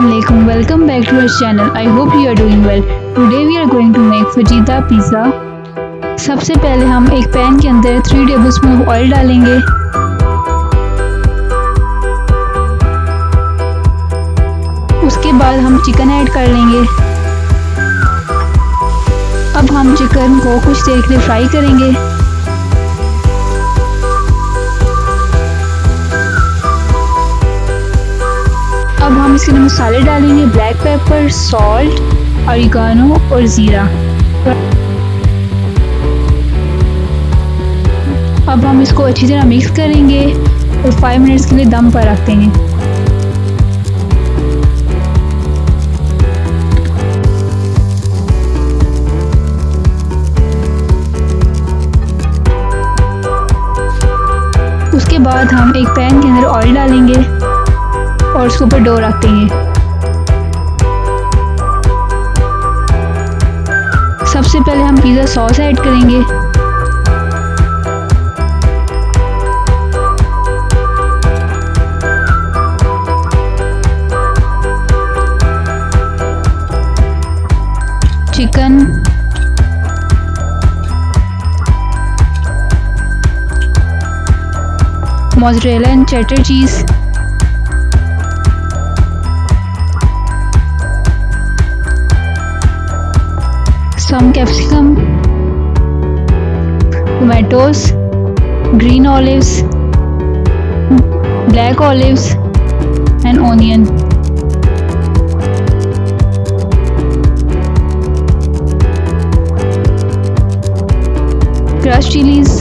Assalamualaikum. Welcome back to our channel. I hope you are doing well. Today we are going to make Fajita pizza. सबसे पहले हम एक pan के अंदर 3 tablespoon oil डालेंगे। उसके बाद हम चिकन ऐड कर लेंगे। अब हम चिकन को कुछ देर के लिए फ्राई करेंगे। अब हम इसके अंदर मसाले डालेंगे, ब्लैक पेपर, सॉल्ट, ऑरिगानो और ज़ीरा। अब हम इसको अच्छी तरह मिक्स करेंगे और 5 मिनट्स के लिए दम पर रख देंगे। उसके बाद हम एक पैन के अंदर ऑयल डालेंगे और उसके ऊपर डो रख देंगे। सबसे पहले हम पिज़्ज़ा सॉस ऐड करेंगे। Chicken, mozzarella and cheddar cheese, some capsicum, tomatoes, green olives, black olives and onion. Crushed chilies.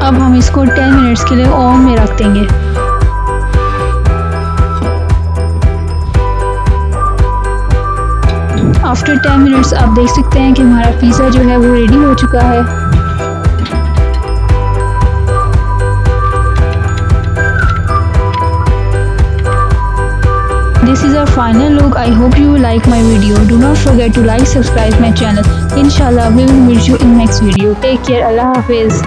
अब हम इसको 10 मिनट्स के लिए ओवन में रख देंगे। आफ्टर 10 मिनट्स आप देख सकते हैं कि हमारा पिज़्ज़ा जो है वो रेडी हो चुका है। This is our final look. I hope you like my video. Do not forget to like, subscribe my channel. Inshallah we will meet you in next video. Take care. Allah Hafiz.